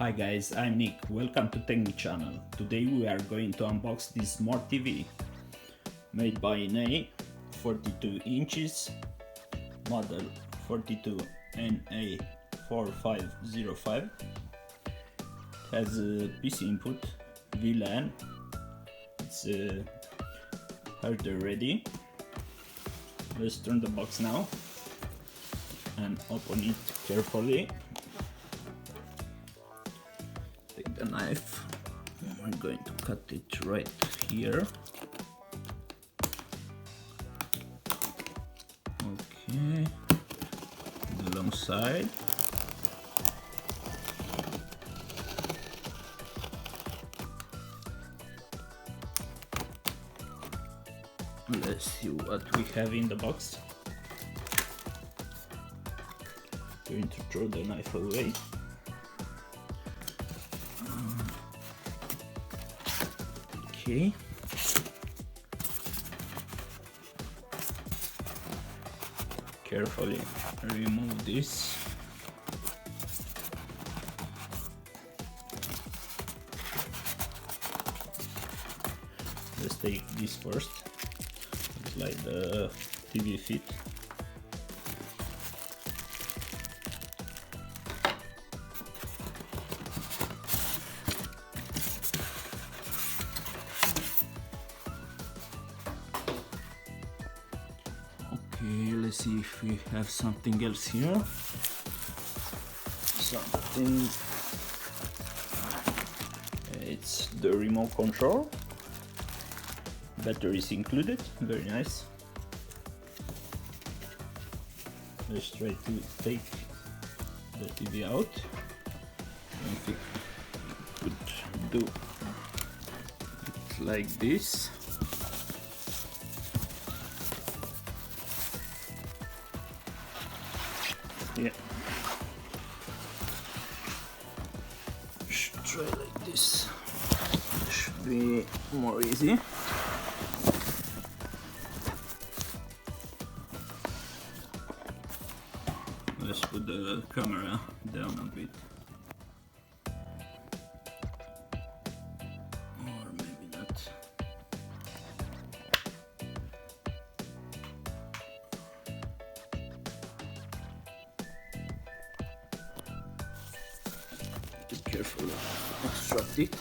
Hi guys, I'm Nick. Welcome to Technic channel. Today we are going to unbox this smart TV made by NA, 42 inches, model 42NA4505. Has a PC input, VLAN. It's hardware ready. Let's turn the box now and open it carefully. Take the knife. We're going to cut it right here. Okay, the long side. Let's see what we have in the box. Going to throw the knife away. Okay. Carefully remove this. Let's take this first. It's like the TV feet. Okay, let's see if we have something else here. Something. It's the remote control. Battery is included. Very nice. Let's try to take the TV out. If we could do it like this. Yeah, should try like this. Should be more easy. Let's put the camera down a bit, or maybe not. Be careful, extract it.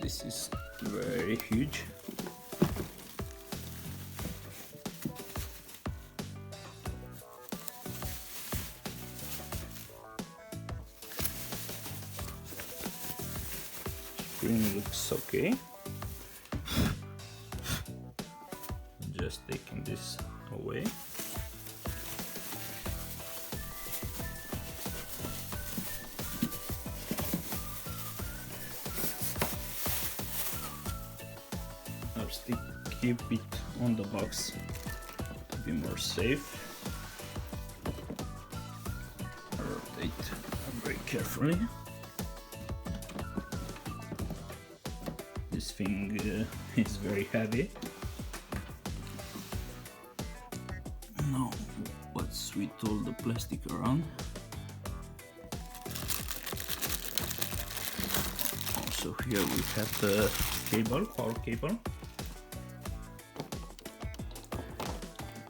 This is very huge. Screen looks okay. Just taking this away. I'll still keep it on the box to be more safe. Rotate very carefully. This thing is very heavy. Now, what's with all the plastic around? Also here we have the cable, power cable.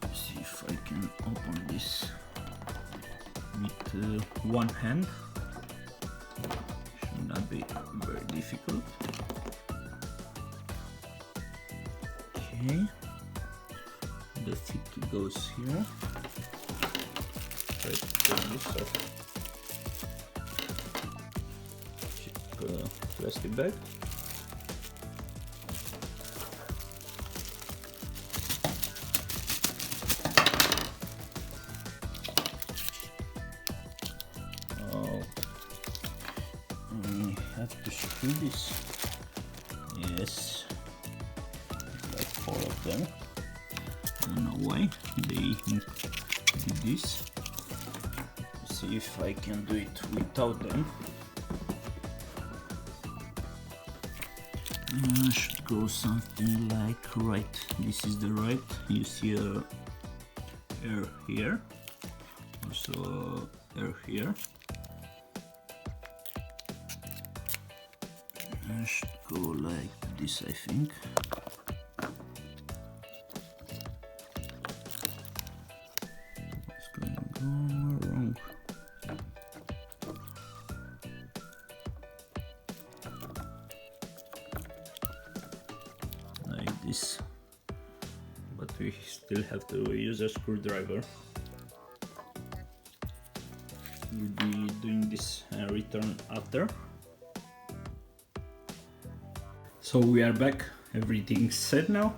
Let's see if I can open this with one hand. Should not be very difficult. Okay, the feet goes here. Try to turn this off. Check plastic bag. Oh, we have to screw this. Yes. All of them. I don't know why they did this. Let's see if I can do it without them. Should go something like right. This is the right. You see air here, also air here. I should go like this, I think. What's going on wrong? Like this. But we still have to use a screwdriver. We'll be doing this return after. So we are back, everything's set now.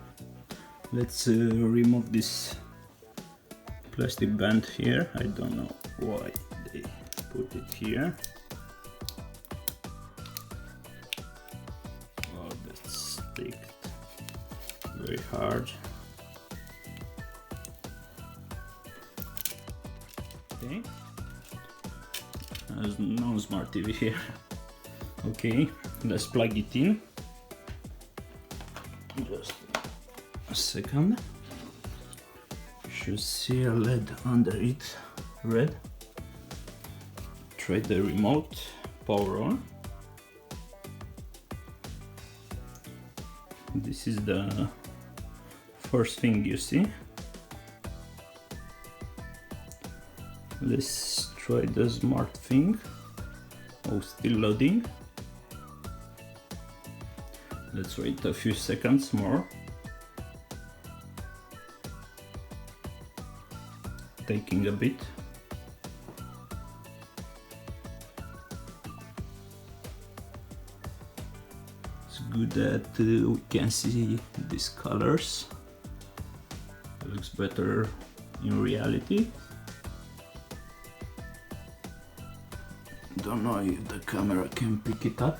Let's remove this plastic band here. I don't know why they put it here. Oh, that's stick very hard. Okay, there's no smart TV here. Okay, let's plug it in. Just a second. You should see a LED under it, red. Try the remote, power on. This is the first thing you see. Let's try the smart thing. Oh, still loading. Let's wait a few seconds more. Taking a bit. It's good that we can see these colors. It looks better in reality. Don't know if the camera can pick it up.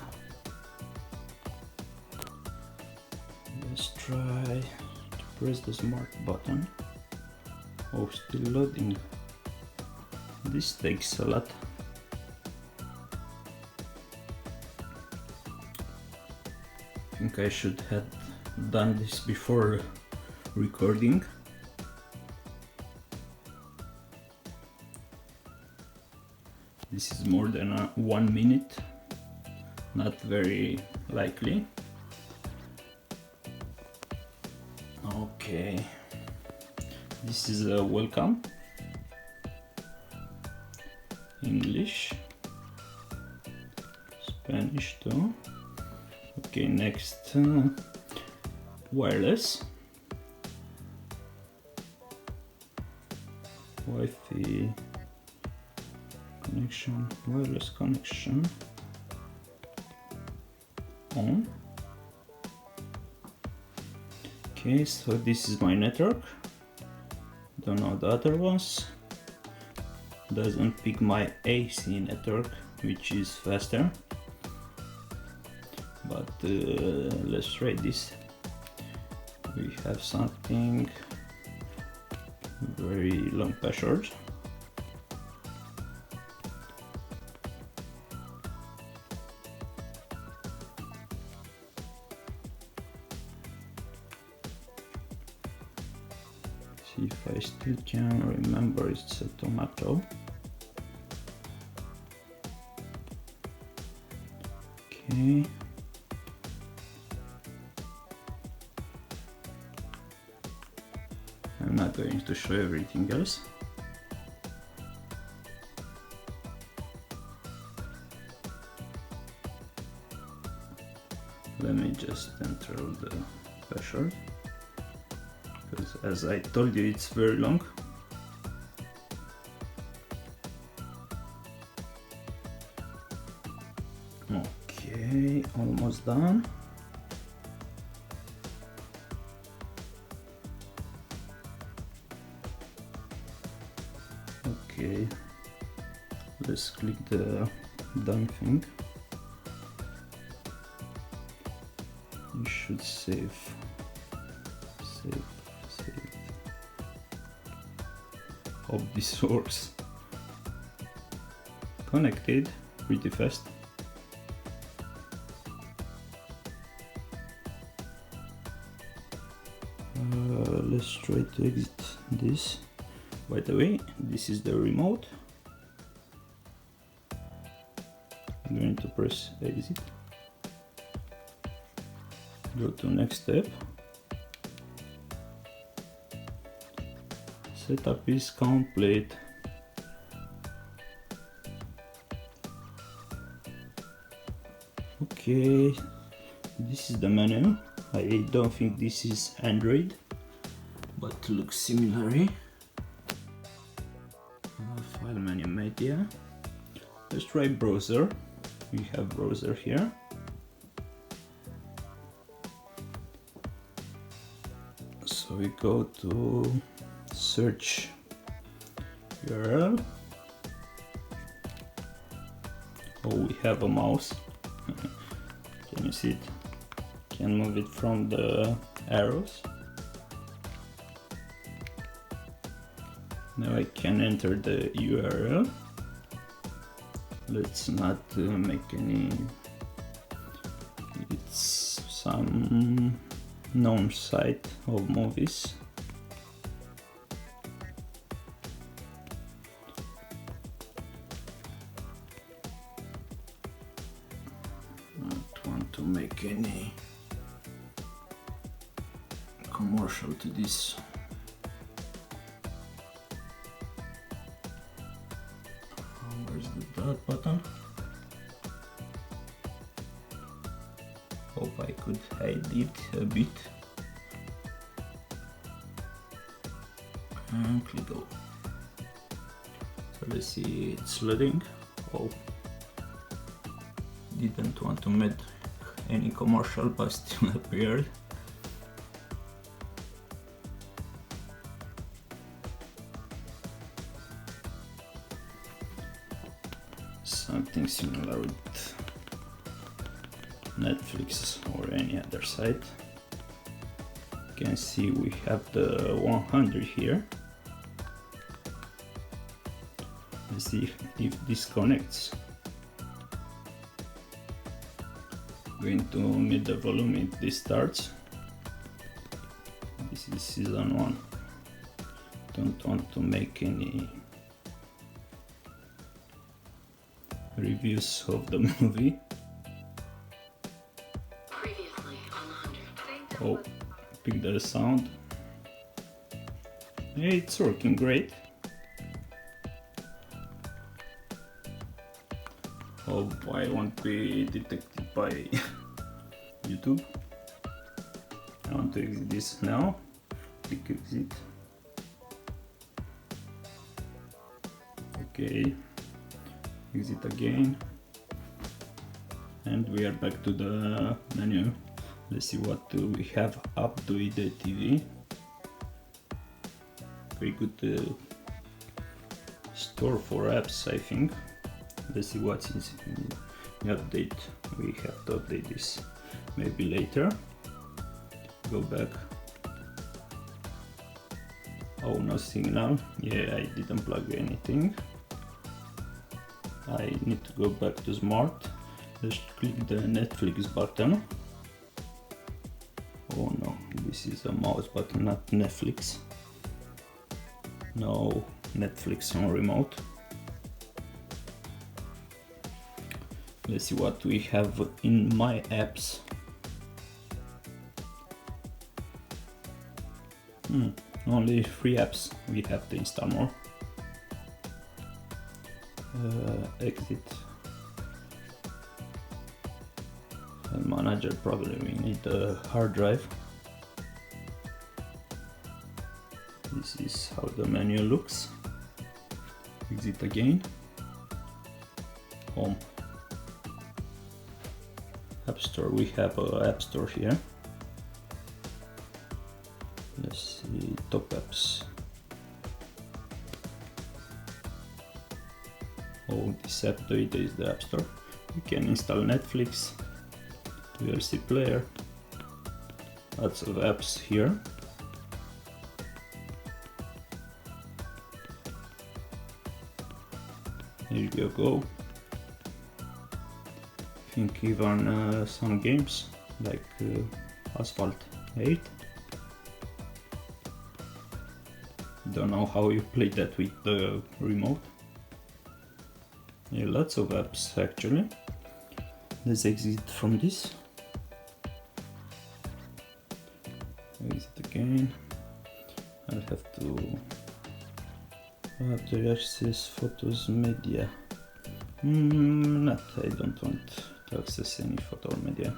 Let's try to press the smart button. Oh, still loading. This takes a lot. I think I should have done this before recording. This is more than 1 minute, not very likely. Okay, this is a welcome. English, Spanish too. Okay, next wireless, Wi-Fi connection, wireless connection on. Okay, so this is my network. Don't know the other ones. Doesn't pick my AC network, which is faster. But let's try this. We have something very long password. See if I still can remember. It's a tomato. Okay. I'm not going to show everything else. Let me just enter the password, because as I told you, it's very long. Okay, almost done. Okay, let's click the done thing. You should save. Hope this works. Connected pretty fast. Let's try to exit this. By the way, this is the remote. I'm going to press exit. Go to next step. Setup is complete. Okay, this is the menu. I don't think this is Android, but looks similar. File menu, media. Let's try browser. We have browser here. So we go to search URL. Oh, we have a mouse. Can you see it? Can move it from the arrows. Now I can enter the URL. Let's not make any. It's some known site of movies. Not want to make any commercial to this. Where's the dot button? Hope I could hide it a bit. And click go. So let's see, it's loading. Oh, didn't want to make any commercial, but still appeared. Something similar with Netflix or any other site. You can see we have the 100 here. Let's see if this connects. Going to mid the volume if this starts. This is season 1. Don't want to make any reviews of the movie. Oh, pick the sound. Yeah, it's working great. Hope I won't be detected by YouTube. I want to exit this now. Click exit. Okay. Exit again. And we are back to the menu. Let's see what we have up to the TV. Very good store for apps, I think. Let's see what's in the update. We have to update this maybe later. Go back. Oh, no signal. Yeah, I didn't plug anything. I need to go back to smart. Let's click the Netflix button. Oh no, this is a mouse button, not Netflix. No Netflix on remote. Let's see what we have in my apps. Only 3 apps. We have to install more. Exit. And manager, probably we need a hard drive. This is how the menu looks. Exit again. Home. App Store, we have an App Store here. Let's see, top apps. Oh, this app data is the App Store. You can install Netflix, VLC player, lots of apps here. Here you go. I think even some games like Asphalt 8. Don't know how you play that with the remote. Yeah, lots of apps actually. Let's exit from this. again. I'll have to to access photos media. Not, I don't want to access any photo or media.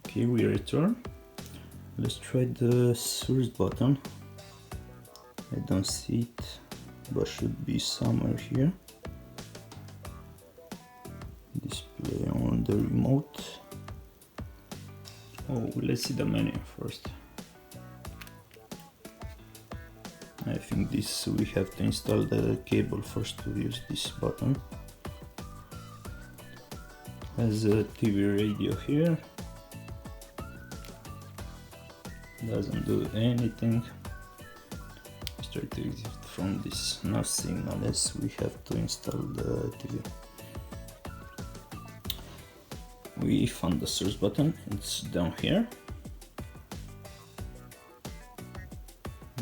Okay, we return. Let's try the source button. I don't see it, but should be somewhere here. Display on the remote. Oh, let's see the menu first. I think this we have to install the cable first to use this button. Has a TV radio here. Doesn't do anything. Let's try to exit from this. No signal as we have to install the TV. We found the source button. It's down here.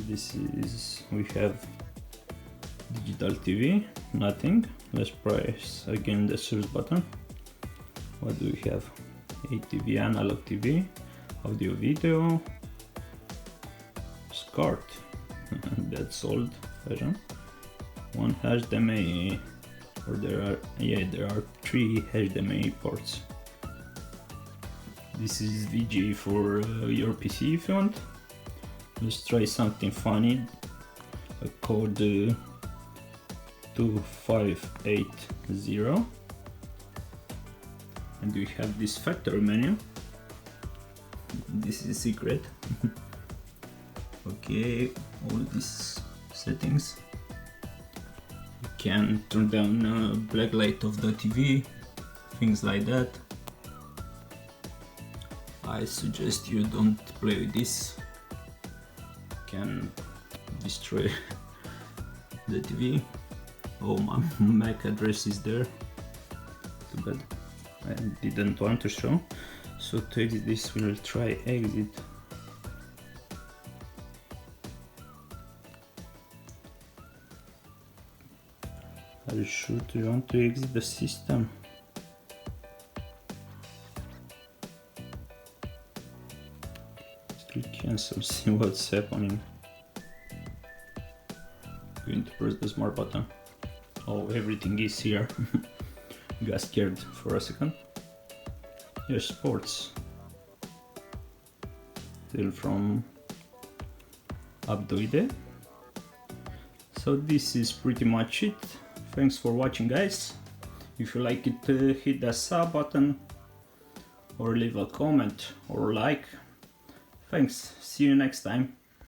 This is, we have digital TV, nothing. Let's press again the source button. What do we have? ATV, analog TV, audio video, SCART, that's old version. One HDMI, or there are 3 HDMI ports. This is VGA for your PC if you want. Let's try something funny. A code 2580, and we have this factory menu. This is secret. Okay, all these settings. You can turn down black light of the TV, things like that. I suggest you don't play with this. Can destroy the TV. Oh, my MAC address is there. Too bad I didn't want to show. So to exit this, we'll try exit. Are you sure you want to exit the system? Click cancel, see what's happening. Going to press the smart button. Oh, everything is here. Got scared for a second. Here's sports. Still from Abdoide. So this is pretty much it. Thanks for watching, guys. If you like it, hit the sub button or leave a comment or like. Thanks, see you next time.